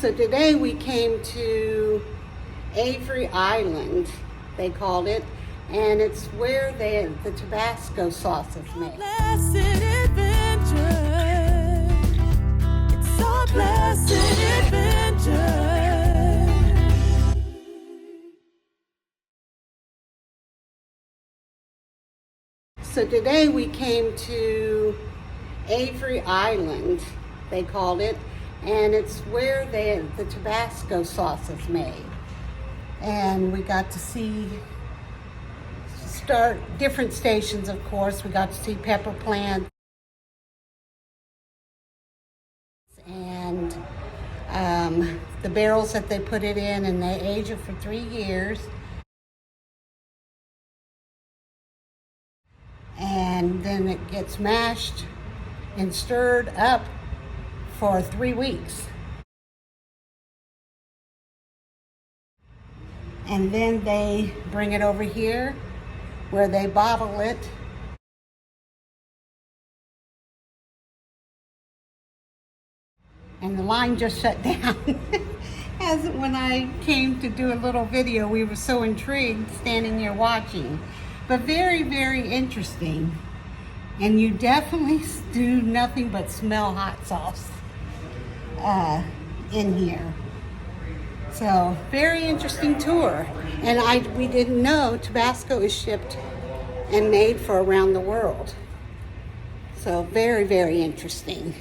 So today we came to Avery Island, they called it, and it's where the Tabasco sauce is made. Blessed adventure. It's a blessed adventure. So today we came to Avery Island, they called it, and it's where the Tabasco sauce is made. And we got to see different stations, of course. We got to see pepper plants and the barrels that they put it in, and they age it for 3 years. And then it gets mashed and stirred up for 3 weeks. And then they bring it over here where they bottle it. And the line just shut down. As when I came to do a little video, we were so intrigued standing here watching. But very, very interesting. And you definitely do nothing but smell hot sauce in here. So, very interesting tour. And we didn't know Tabasco is shipped and made for around the world. So, very, very interesting.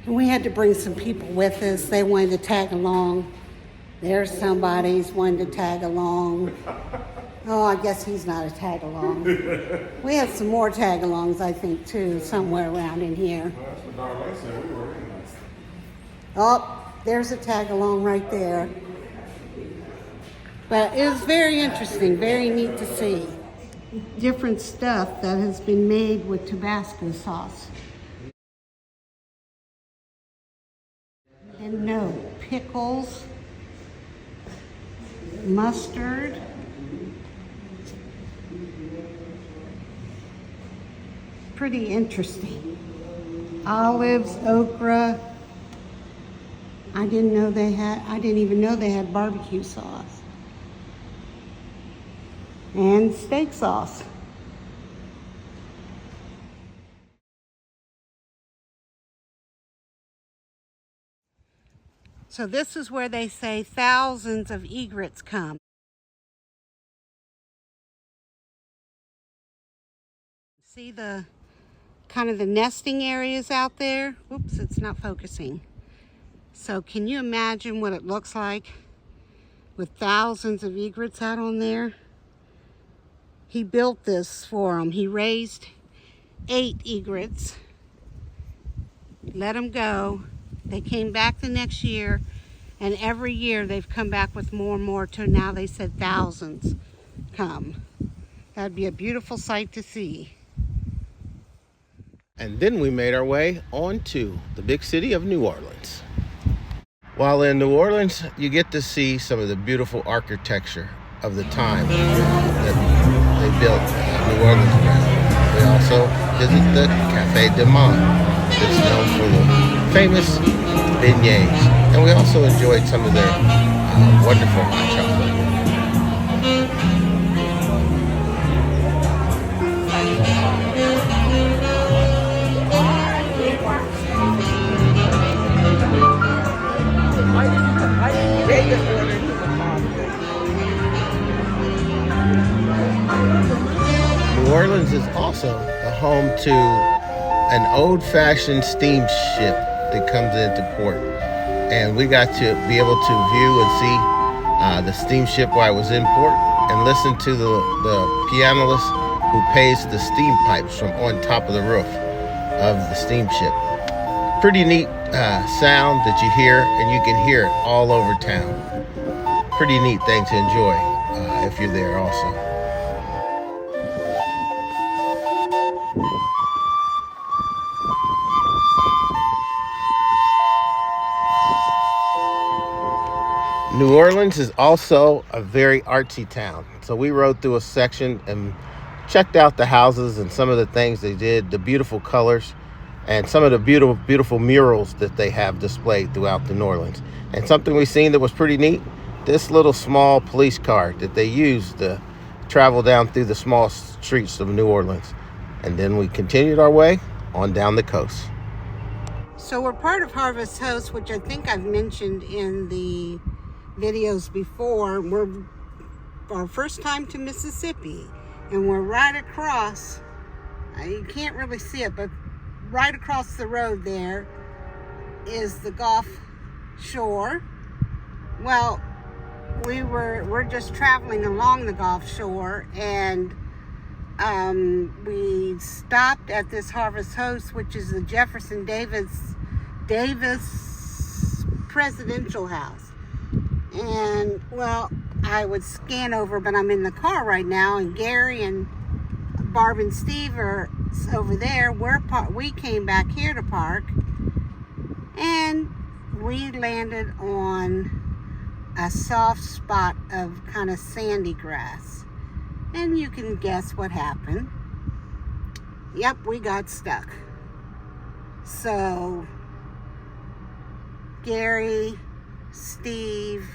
And we had to bring some people with us. They wanted to tag along. There's somebody's wanted to tag along. Oh, I guess he's not a tag-along. We have some more tag-alongs, I think, too, somewhere around in here. Oh, there's a tag-along right there. But it was very interesting, very neat to see. Different stuff that has been made with Tabasco sauce. And no, pickles, mustard, pretty interesting. Olives, okra. I didn't even know they had barbecue sauce. And steak sauce. So this is where they say thousands of egrets come. See the kind of the nesting areas out there? Oops, it's not focusing. So can you imagine what it looks like with thousands of egrets out on there? He built this for them. He raised 8 egrets, let them go. They came back the next year, and every year they've come back with more and more, till now they said thousands come. That'd be a beautiful sight to see. And then we made our way on to the big city of New Orleans. While in New Orleans, you get to see some of the beautiful architecture of the time that they built New Orleans around. We also visit the Café de Monde, that's known for the famous beignets. And we also enjoyed some of their wonderful hot chocolate. New Orleans is also the home to an old-fashioned steamship that comes into port. And we got to be able to view and see the steamship while it was in port, and listen to the pianist who plays the steam pipes from on top of the roof of the steamship. Pretty neat sound that you hear, and you can hear it all over town. Pretty neat thing to enjoy if you're there also. New Orleans is also a very artsy town. So we rode through a section and checked out the houses and some of the things they did, the beautiful colors. and some of the beautiful murals that they have displayed throughout the New Orleans. And something we've seen that was pretty neat, this little small police car that they use to travel down through the small streets of New Orleans. And then we continued our way on down the coast. So we're part of Harvest Host, which I think I've mentioned in the videos before. We're our first time to Mississippi, and we're right across, you can't really see it, but right across the road there is the Gulf Shore. Well, we're just traveling along the Gulf Shore, and we stopped at this Harvest Host, which is the Jefferson Davis Presidential House. And well, I would scan over, but I'm in the car right now, and Gary and Barb and Steve are over there. We came back here to park, and we landed on a soft spot of kind of sandy grass. And you can guess what happened. Yep, we got stuck. So Gary, Steve,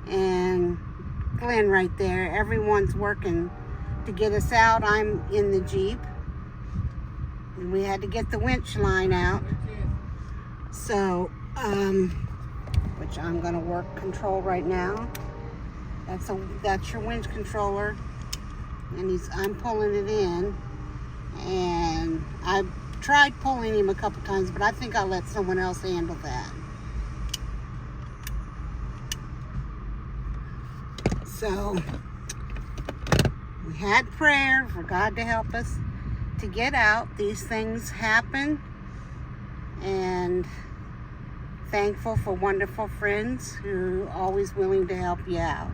and Glenn right there, everyone's working to get us out. I'm in the Jeep, and we had to get the winch line out. So, which I'm gonna work control right now. That's your winch controller, and I'm pulling it in, and I tried pulling him a couple times, but I think I'll let someone else handle that. So we had prayer for God to help us to get out. These things happen, and thankful for wonderful friends who are always willing to help you out.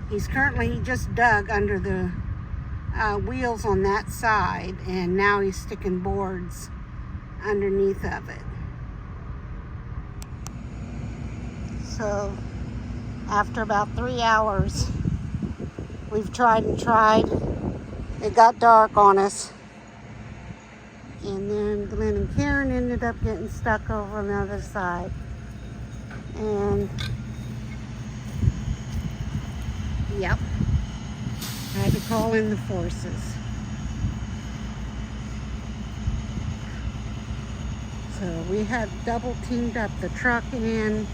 He just dug under the wheels on that side, and now he's sticking boards underneath of it. So after about 3 hours, we've tried and tried. It got dark on us, and then Glenn and Karen ended up getting stuck over on the other side, and yep, I had to call in the forces. So we had double teamed up, the truck and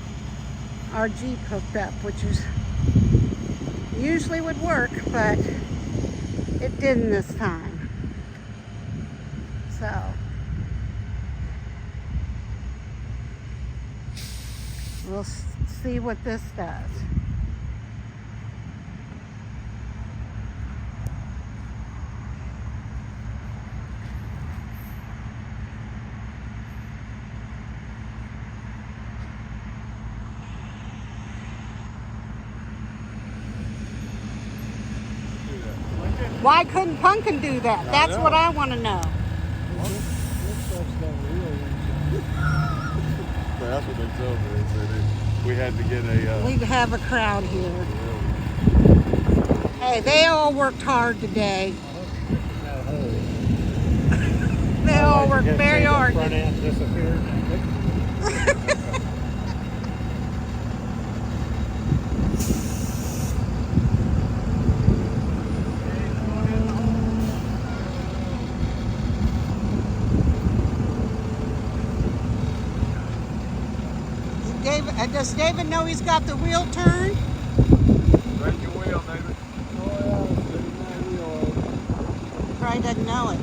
our Jeep hooked up, which is usually would work, but it didn't this time. So we'll see what this does. Why couldn't Punkin do that? That's what I want to know. That's what they told me. They said we had to get a... We have a crowd here. Hey, they all worked hard today. They all worked very hard. Front end disappeared. Does David know he's got the wheel turned? Turn your wheel, David. Probably doesn't know it.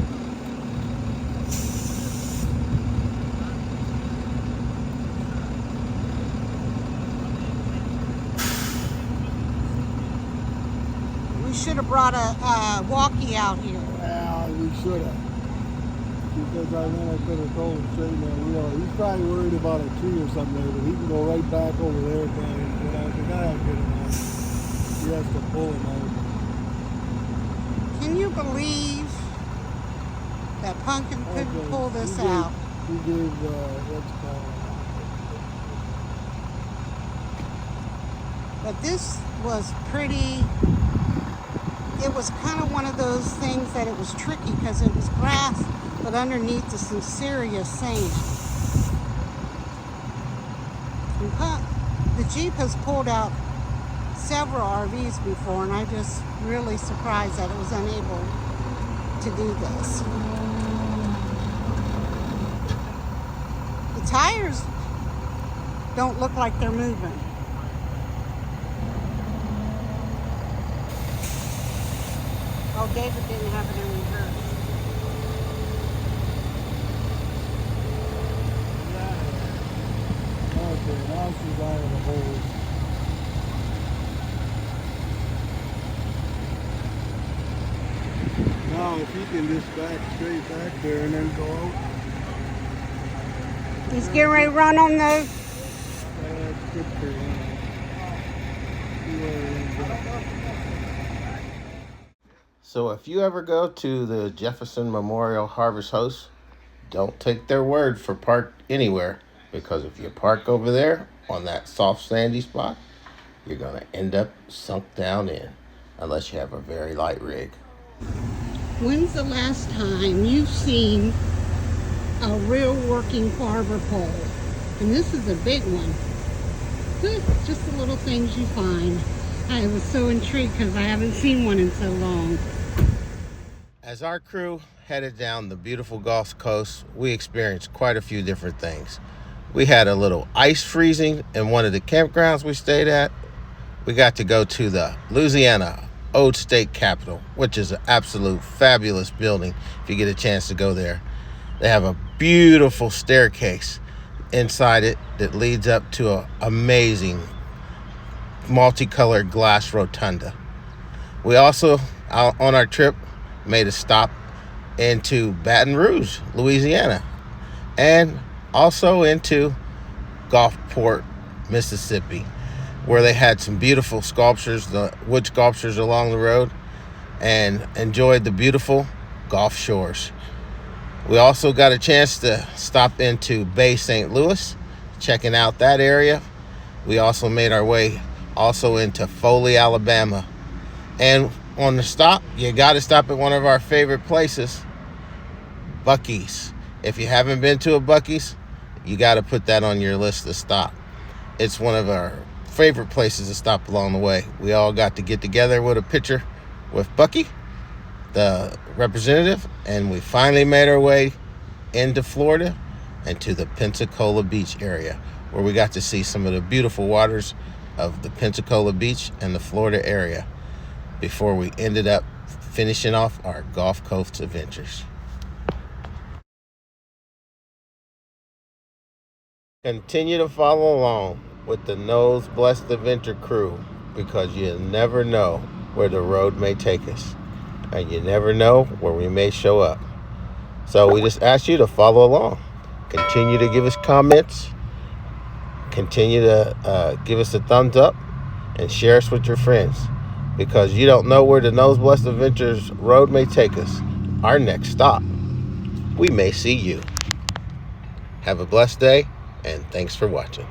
We should have brought a walkie out here. Yeah, we should have. Because I could have told him straighten that wheel. He's probably worried about a tree or something there, but he can go right back over there and get out. The guy will get him out. He has to pull him out. Can you believe that Punkin couldn't pull this out? He gave, what's it called? But this was pretty it was kind of one of those things that it was tricky because it was grass, but underneath is some serious sand. The Jeep has pulled out several RVs before, and I'm just really surprised that it was unable to do this. The tires don't look like they're moving. Oh, David didn't have it in reverse. Okay, now she's out of the hole. Now, if he can just back straight back there and then go out. He's getting ready to run on the... That's good for him. See where he ends up. So if you ever go to the Jefferson Memorial Harvest Host, don't take their word for park anywhere, because if you park over there on that soft sandy spot, you're going to end up sunk down in, unless you have a very light rig. When's the last time you've seen a real working barber pole? And this is a big one. Just the little things you find. I was so intrigued because I haven't seen one in so long. As our crew headed down the beautiful Gulf Coast, we experienced quite a few different things. We had a little ice freezing in one of the campgrounds we stayed at. We got to go to the Louisiana Old State Capitol, which is an absolute fabulous building if you get a chance to go there. They have a beautiful staircase inside it that leads up to an amazing multicolored glass rotunda. We also, on our trip, made a stop into Baton Rouge, Louisiana, and also into Gulfport, Mississippi, where they had some beautiful sculptures, the wood sculptures along the road, and enjoyed the beautiful Gulf shores. We also got a chance to stop into Bay St. Louis, checking out that area. We also made our way also into Foley, Alabama. And on the stop, you got to stop at one of our favorite places, Buc-ee's. If you haven't been to a Buc-ee's, you got to put that on your list to stop. It's one of our favorite places to stop along the way. We all got to get together with a picture with Bucky, the representative, and we finally made our way into Florida and to the Pensacola Beach area, where we got to see some of the beautiful waters of the Pensacola Beach and the Florida area before we ended up finishing off our Gulf Coast adventures. Continue to follow along with the Nose Blessed Adventure crew, because you never know where the road may take us, and you never know where we may show up. So we just ask you to follow along. Continue to give us comments. Continue to give us a thumbs up and share us with your friends, because you don't know where the Nose Blessed Adventures road may take us. Our next stop, we may see you. Have a blessed day, and thanks for watching.